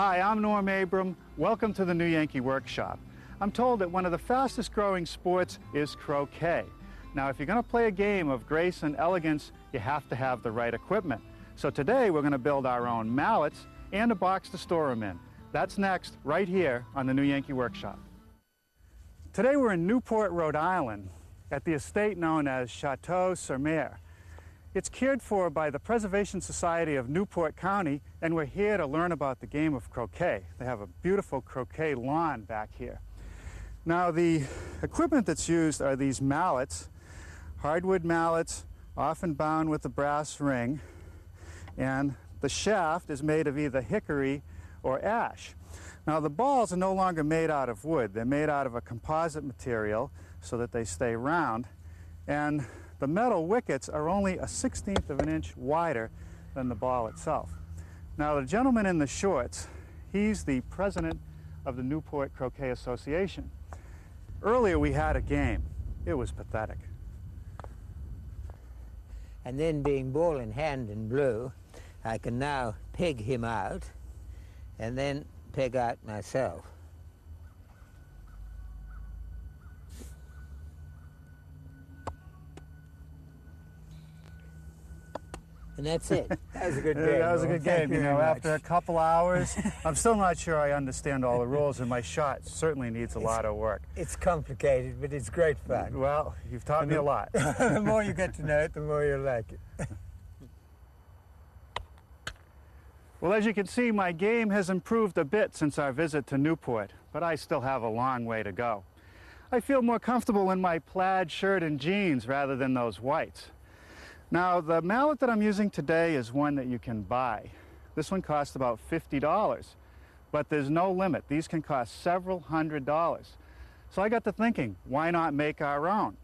Hi, I'm Norm Abram. Welcome to the New Yankee Workshop. I'm told that one of the fastest growing sports is croquet. Now, if you're going to play a game of grace and elegance, you have to have the right equipment. So today we're going to build our own mallets and a box to store them in. That's next, right here on the New Yankee Workshop. Today we're in Newport, Rhode Island, at the estate known as Chateau-sur-Mer. It's cared for by the Preservation Society of Newport County, and we're here to learn about the game of croquet. They have a beautiful croquet lawn back here. Now, the equipment that's used are these mallets, hardwood mallets, often bound with a brass ring, and the shaft is made of either hickory or ash. Now, the balls are no longer made out of wood. They're made out of a composite material so that they stay round, and the metal wickets are only a 1/16 of an inch wider than the ball itself. Now, the gentleman in the shorts, he's the president of the Newport Croquet Association. Earlier we had a game. It was pathetic. And then, being ball in hand in blue, I can now peg him out and then peg out myself. And that's it. That was a good game. That was a good game. You know, much. after a couple hours, I'm still not sure I understand all the rules, and my shot certainly needs a lot of work. It's complicated, but it's great fun. Well, you've taught me a lot. The more you get to know it, the more you like it. Well, as you can see, my game has improved a bit since our visit to Newport, but I still have a long way to go. I feel more comfortable in my plaid shirt and jeans rather than those whites. Now, the mallet that I'm using today is one that you can buy. This one costs about $50, but there's no limit. These can cost several $100s. So I got to thinking, why not make our own?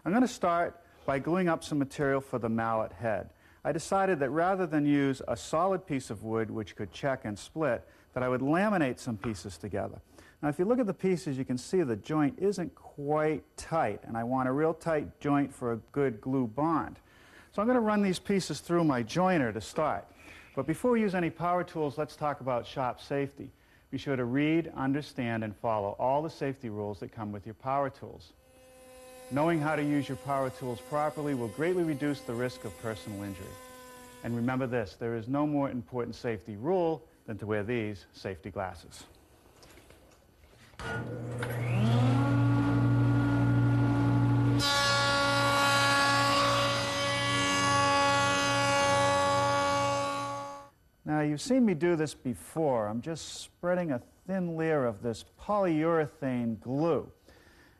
I'm going to start by gluing up some material for the mallet head. I decided that rather than use a solid piece of wood which could check and split, that I would laminate some pieces together. Now, if you look at the pieces, you can see the joint isn't quite tight, and I want a real tight joint for a good glue bond. So I'm going to run these pieces through my joiner to start. But before we use any power tools, let's talk about shop safety. Be sure to read, understand, and follow all the safety rules that come with your power tools. Knowing how to use your power tools properly will greatly reduce the risk of personal injury. And remember this, there is no more important safety rule than to wear these safety glasses. Now, you've seen me do this before. I'm just spreading a thin layer of this polyurethane glue.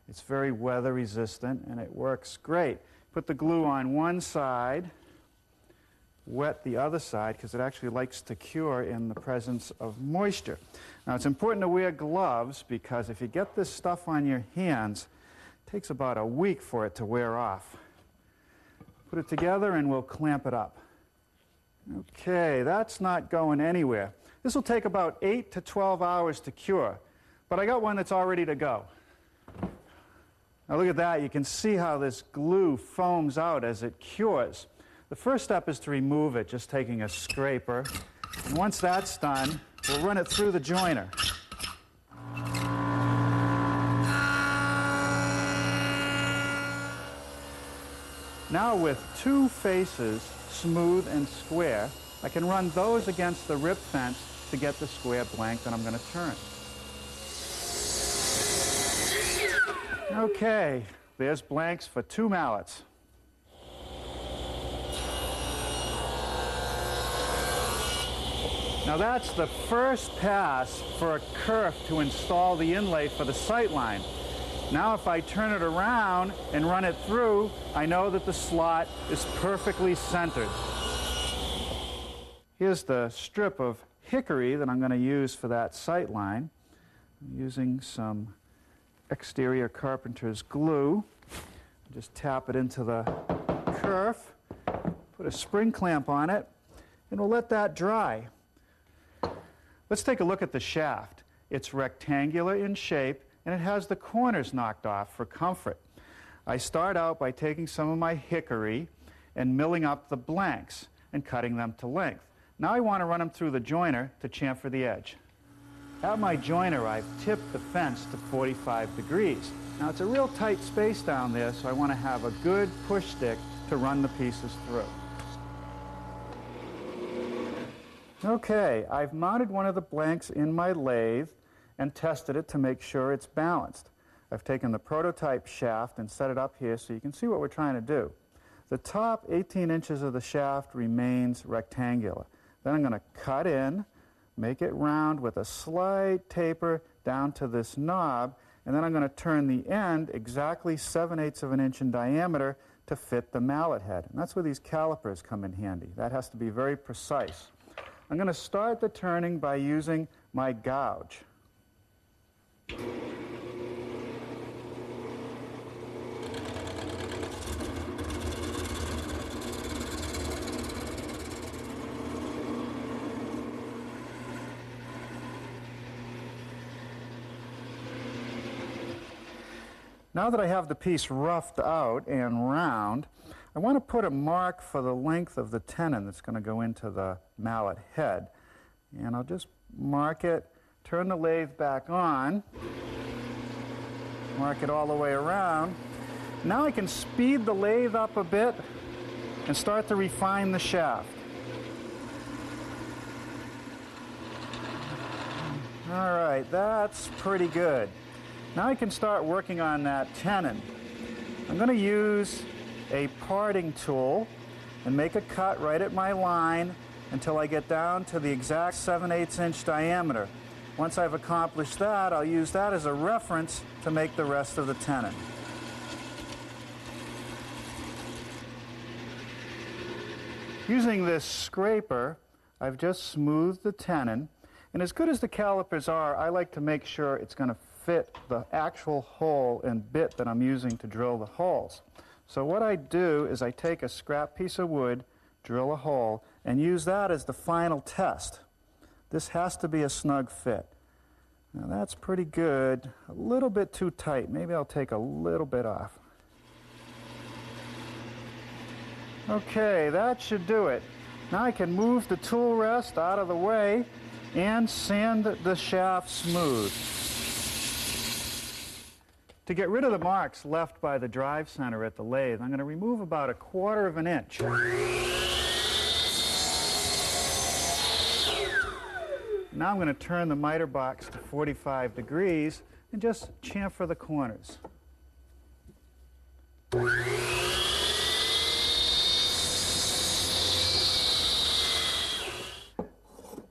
It's very weather resistant and it works great. Put the glue on one side, wet the other side because it actually likes to cure in the presence of moisture. Now, it's important to wear gloves because if you get this stuff on your hands, it takes about a week for it to wear off. Put it together and we'll clamp it up. Okay, that's not going anywhere. This will take about 8 to 12 hours to cure, but I got one that's all ready to go. Now look at that. You can see how this glue foams out as it cures. The first step is to remove it, just taking a scraper. And once that's done, we'll run it through the joiner. Now with two faces, smooth and square, I can run those against the rip fence to get the square blank that I'm going to turn. Okay, there's blanks for two mallets. Now that's the first pass for a kerf to install the inlay for the sight line. Now if I turn it around and run it through, I know that the slot is perfectly centered. Here's the strip of hickory that I'm going to use for that sight line. I'm using some exterior carpenter's glue. Just tap it into the kerf, put a spring clamp on it, and we'll let that dry. Let's take a look at the shaft. It's rectangular in shape, and it has the corners knocked off for comfort. I start out by taking some of my hickory and milling up the blanks and cutting them to length. Now I want to run them through the joiner to chamfer the edge. At my joiner, I've tipped the fence to 45 degrees. Now it's a real tight space down there, so I want to have a good push stick to run the pieces through. Okay, I've mounted one of the blanks in my lathe and tested it to make sure it's balanced. I've taken the prototype shaft and set it up here so you can see what we're trying to do. The top 18 inches of the shaft remains rectangular. Then I'm going to cut in, make it round with a slight taper down to this knob, and then I'm going to turn the end exactly 7/8 of an inch in diameter to fit the mallet head. And that's where these calipers come in handy. That has to be very precise. I'm going to start the turning by using my gouge. Now that I have the piece roughed out and round, I want to put a mark for the length of the tenon that's going to go into the mallet head. And I'll just mark it, turn the lathe back on, mark it all the way around. Now I can speed the lathe up a bit and start to refine the shaft. All right, that's pretty good. Now I can start working on that tenon. I'm going to use a parting tool and make a cut right at my line until I get down to the exact 7/8 inch diameter. Once I've accomplished that, I'll use that as a reference to make the rest of the tenon. Using this scraper, I've just smoothed the tenon, and as good as the calipers are, I like to make sure it's going to fit the actual hole and bit that I'm using to drill the holes. So what I do is I take a scrap piece of wood, drill a hole, and use that as the final test. This has to be a snug fit. Now that's pretty good. A little bit too tight. Maybe I'll take a little bit off. Okay, that should do it. Now I can move the tool rest out of the way and sand the shaft smooth. To get rid of the marks left by the drive center at the lathe, I'm going to remove about 1/4 of an inch. Now I'm going to turn the miter box to 45 degrees and just chamfer the corners.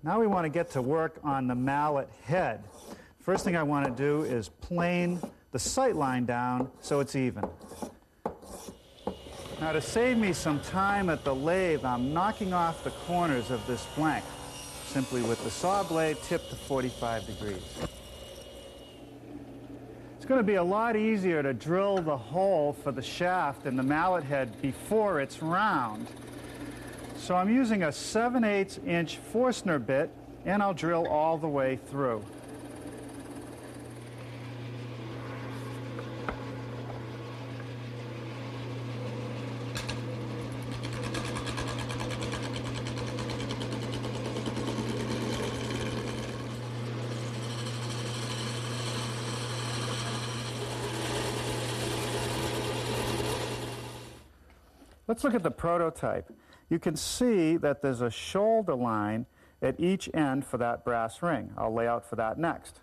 Now we want to get to work on the mallet head. First thing I want to do is plane the sight line down so it's even. Now to save me some time at the lathe, I'm knocking off the corners of this blank, simply with the saw blade tipped to 45 degrees. It's going to be a lot easier to drill the hole for the shaft in the mallet head before it's round. So I'm using a 7/8 inch Forstner bit, and I'll drill all the way through. Let's look at the prototype. You can see that there's a shoulder line at each end for that brass ring. I'll lay out for that next.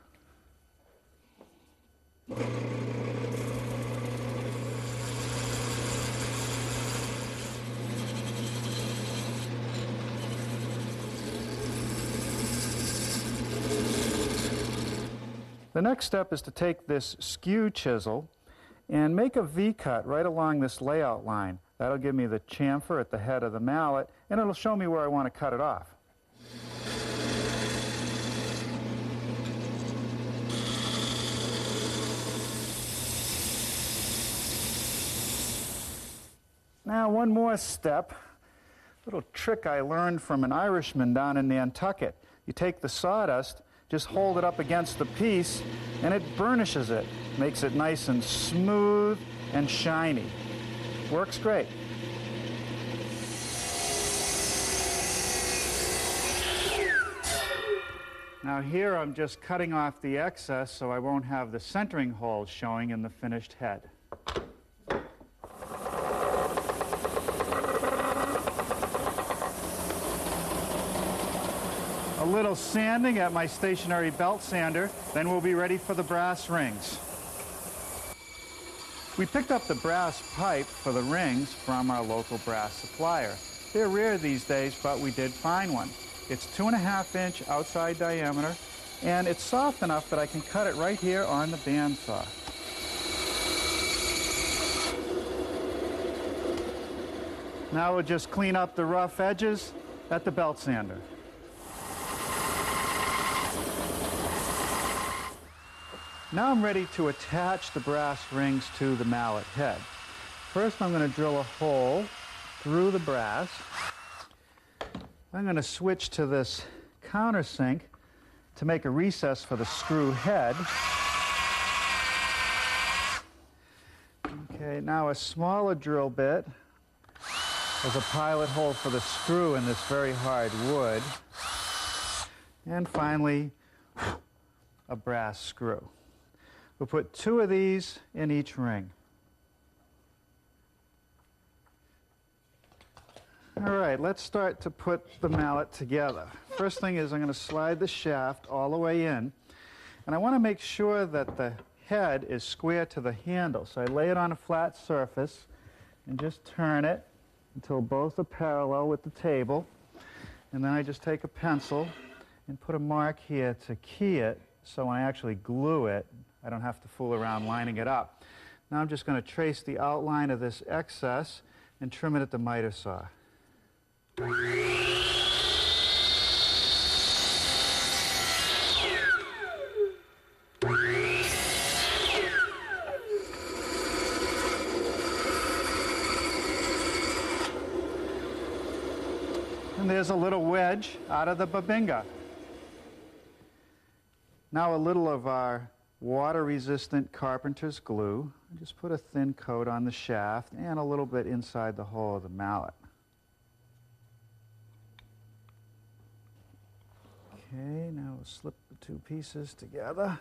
The next step is to take this skew chisel and make a V-cut right along this layout line. That'll give me the chamfer at the head of the mallet, and it'll show me where I want to cut it off. Now one more step, a little trick I learned from an Irishman down in Nantucket. You take the sawdust, just hold it up against the piece, and it burnishes it, makes it nice and smooth and shiny. Works great. Now here I'm just cutting off the excess so I won't have the centering holes showing in the finished head. A little sanding at my stationary belt sander, then we'll be ready for the brass rings. We picked up the brass pipe for the rings from our local brass supplier. They're rare these days, but we did find one. It's 2.5-inch outside diameter, and it's soft enough that I can cut it right here on the bandsaw. Now we'll just clean up the rough edges at the belt sander. Now I'm ready to attach the brass rings to the mallet head. First I'm going to drill a hole through the brass. I'm going to switch to this countersink to make a recess for the screw head. Okay, now a smaller drill bit as a pilot hole for the screw in this very hard wood. And finally, a brass screw. We'll put 2 of these in each ring. All right, let's start to put the mallet together. First thing is I'm going to slide the shaft all the way in, and I want to make sure that the head is square to the handle. So I lay it on a flat surface and just turn it until both are parallel with the table. And then I just take a pencil and put a mark here to key it, so when I actually glue it, I don't have to fool around lining it up. Now I'm just going to trace the outline of this excess and trim it at the miter saw. And there's a little wedge out of the babinga. Now a little of our water-resistant carpenter's glue. Just put a thin coat on the shaft and a little bit inside the hole of the mallet. Okay, now we'll slip the 2 pieces together.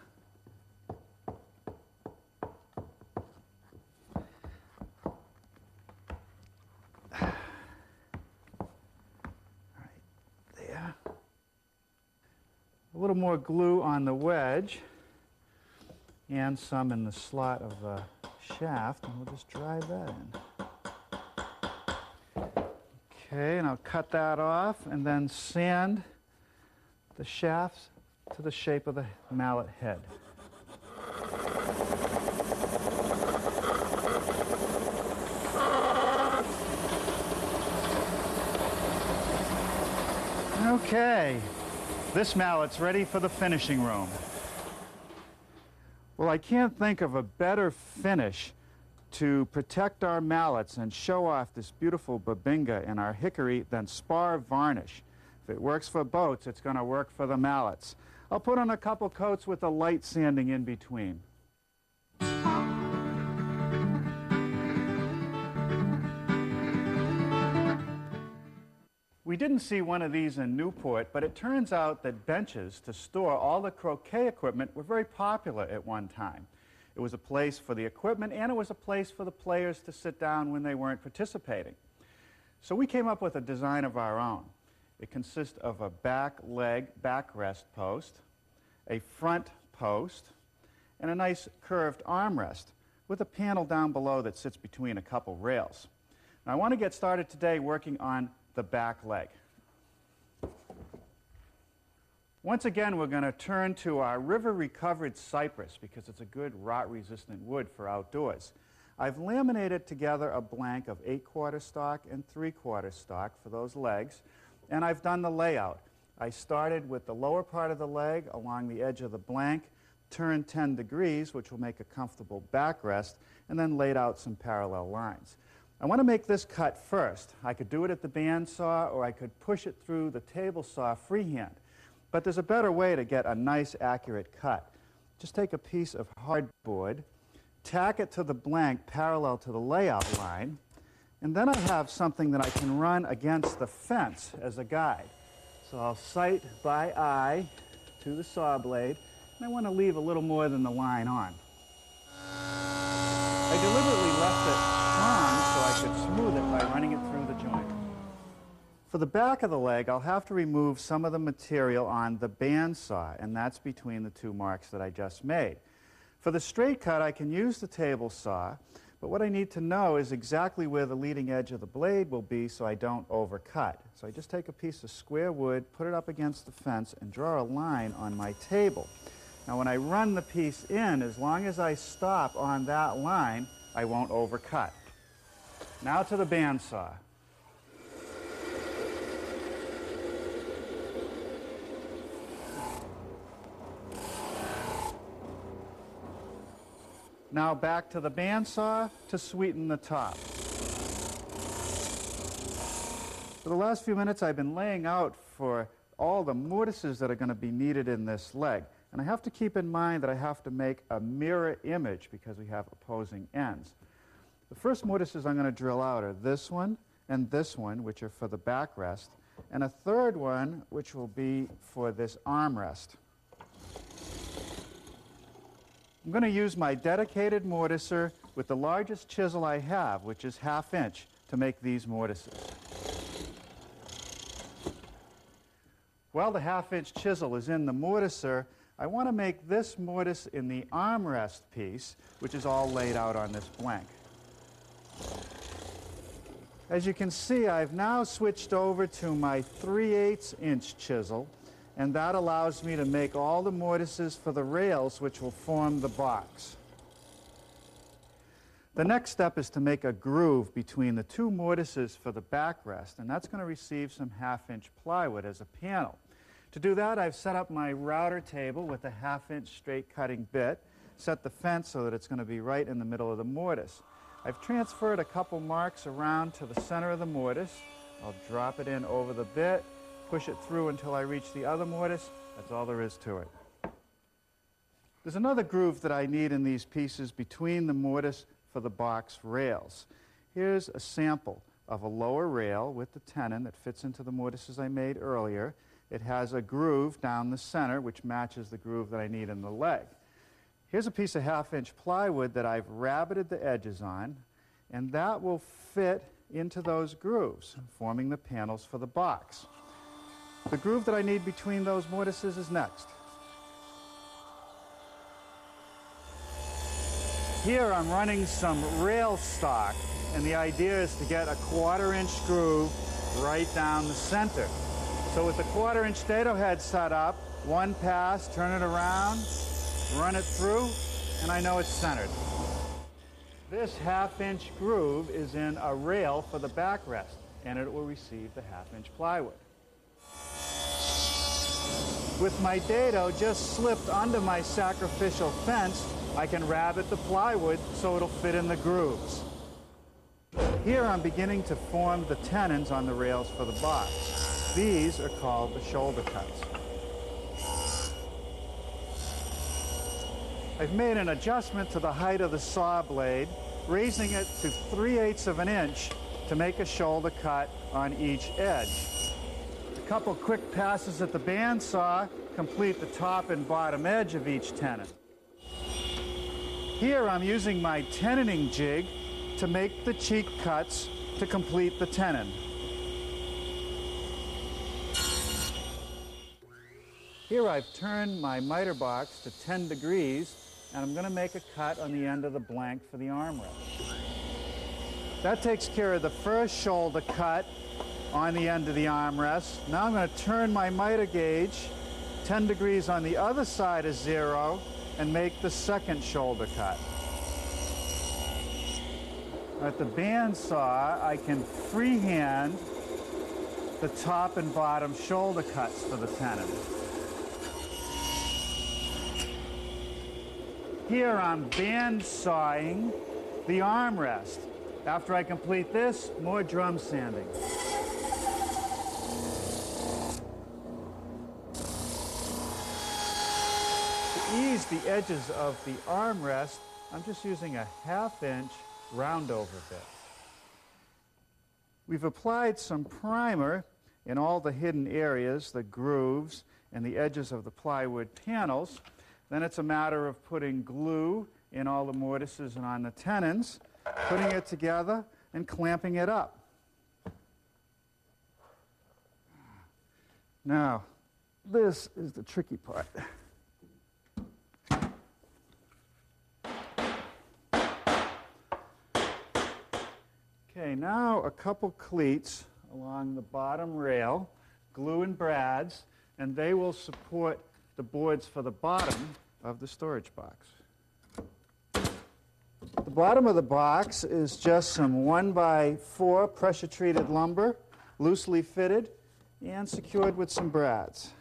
A little more glue on the wedge and some in the slot of the shaft, and we'll just drive that in. Okay, and I'll cut that off and then sand the shafts to the shape of the mallet head. Okay. This mallet's ready for the finishing room. Well, I can't think of a better finish to protect our mallets and show off this beautiful babinga in our hickory than spar varnish. If it works for boats, it's going to work for the mallets. I'll put on a couple coats with a light sanding in between. We didn't see one of these in Newport, but it turns out that benches to store all the croquet equipment were very popular at one time. It was a place for the equipment, and it was a place for the players to sit down when they weren't participating. So we came up with a design of our own. It consists of a back leg backrest post, a front post, and a nice curved armrest with a panel down below that sits between a couple rails. Now, I want to get started today working on the back leg. Once again, we're going to turn to our river-recovered cypress because it's a good rot-resistant wood for outdoors. I've laminated together a blank of 8/4 stock and 3/4 stock for those legs, and I've done the layout. I started with the lower part of the leg along the edge of the blank, turned 10 degrees, which will make a comfortable backrest, and then laid out some parallel lines. I want to make this cut first. I could do it at the bandsaw, or I could push it through the table saw freehand. But there's a better way to get a nice, accurate cut. Just take a piece of hardboard, tack it to the blank parallel to the layout line, and then I have something that I can run against the fence as a guide. So I'll sight by eye to the saw blade, and I want to leave a little more than the line on. I deliberately left it on so I could smooth it by running it through the joint. For the back of the leg, I'll have to remove some of the material on the bandsaw, and that's between the two marks that I just made. For the straight cut, I can use the table saw, but what I need to know is exactly where the leading edge of the blade will be so I don't overcut. So I just take a piece of square wood, put it up against the fence, and draw a line on my table. Now when I run the piece in, as long as I stop on that line, I won't overcut. Now to the bandsaw. Now back to the bandsaw to sweeten the top. For the last few minutes I've been laying out for all the mortises that are going to be needed in this leg. And I have to keep in mind that I have to make a mirror image because we have opposing ends. The first mortises I'm going to drill out are this one and this one, which are for the backrest, and a third one which will be for this armrest. I'm going to use my dedicated mortiser with the largest chisel I have, which is 1/2 inch, to make these mortises. While the 1/2 inch chisel is in the mortiser, I want to make this mortise in the armrest piece, which is all laid out on this blank. As you can see, I've now switched over to my 3/8 inch chisel, and that allows me to make all the mortises for the rails which will form the box. The next step is to make a groove between the two mortises for the backrest, and that's going to receive some 1/2 inch plywood as a panel. To do that, I've set up my router table with a 1/2 inch straight cutting bit, set the fence so that it's going to be right in the middle of the mortise. I've transferred a couple marks around to the center of the mortise. I'll drop it in over the bit, push it through until I reach the other mortise. That's all there is to it. There's another groove that I need in these pieces between the mortise for the box rails. Here's a sample of a lower rail with the tenon that fits into the mortises I made earlier. It has a groove down the center which matches the groove that I need in the leg. Here's a piece of 1/2 inch plywood that I've rabbited the edges on, and that will fit into those grooves, forming the panels for the box. The groove that I need between those mortises is next. Here I'm running some rail stock, and the idea is to get a 1/4 inch groove right down the center. So with the 1/4 inch dado head set up, one pass, turn it around, run it through, and I know it's centered. This 1/2 inch groove is in a rail for the backrest, and it will receive the 1/2 inch plywood. With my dado just slipped under my sacrificial fence, I can rabbit the plywood so it'll fit in the grooves. Here I'm beginning to form the tenons on the rails for the box. These are called the shoulder cuts. I've made an adjustment to the height of the saw blade, raising it to 3/8 of an inch to make a shoulder cut on each edge. A couple quick passes at the bandsaw complete the top and bottom edge of each tenon. Here I'm using my tenoning jig to make the cheek cuts to complete the tenon. Here I've turned my miter box to 10 degrees, and I'm going to make a cut on the end of the blank for the armrest. That takes care of the first shoulder cut on the end of the armrest. Now I'm going to turn my miter gauge 10 degrees on the other side of 0 and make the second shoulder cut. At the bandsaw, I can freehand the top and bottom shoulder cuts for the tenon. Here I'm bandsawing the armrest. After I complete this, more drum sanding. To ease the edges of the armrest, I'm just using a 1/2 inch round over bit. We've applied some primer in all the hidden areas, the grooves, and the edges of the plywood panels. Then it's a matter of putting glue in all the mortises and on the tenons, putting it together and clamping it up. Now, this is the tricky part. Okay, now a couple cleats along the bottom rail, glue and brads, and they will support the boards for the bottom of the storage box. The bottom of the box is just some 1x4 pressure-treated lumber, loosely fitted and secured with some brads.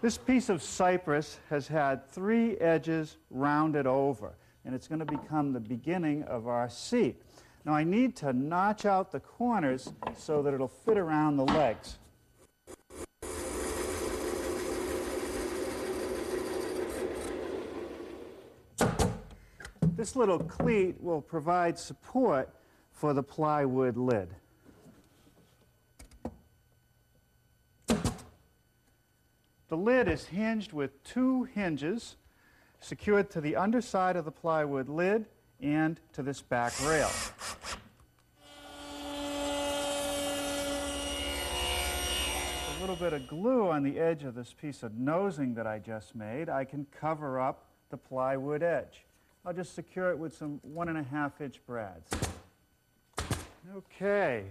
This piece of cypress has had 3 edges rounded over, and it's going to become the beginning of our seat. Now I need to notch out the corners so that it'll fit around the legs. This little cleat will provide support for the plywood lid. The lid is hinged with 2 hinges secured to the underside of the plywood lid and to this back rail. A little bit of glue on the edge of this piece of nosing that I just made, I can cover up the plywood edge. I'll just secure it with some 1.5-inch brads. Okay,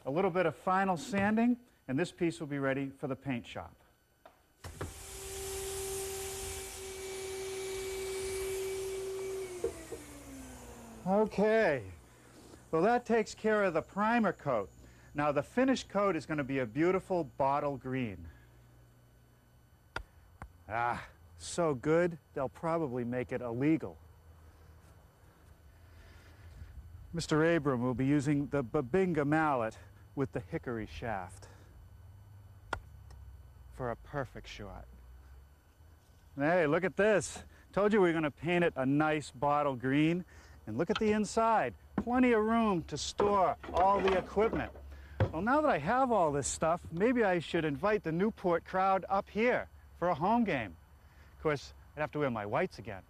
a little bit of final sanding, and this piece will be ready for the paint shop. Okay, well that takes care of the primer coat. Now the finished coat is going to be a beautiful bottle green. Ah, so good, they'll probably make it illegal. Mr. Abram will be using the Babinga mallet with the hickory shaft for a perfect shot. Hey, look at this. Told you we were going to paint it a nice bottle green. And look at the inside. Plenty of room to store all the equipment. Well, now that I have all this stuff, maybe I should invite the Newport crowd up here for a home game. Of course, I'd have to wear my whites again.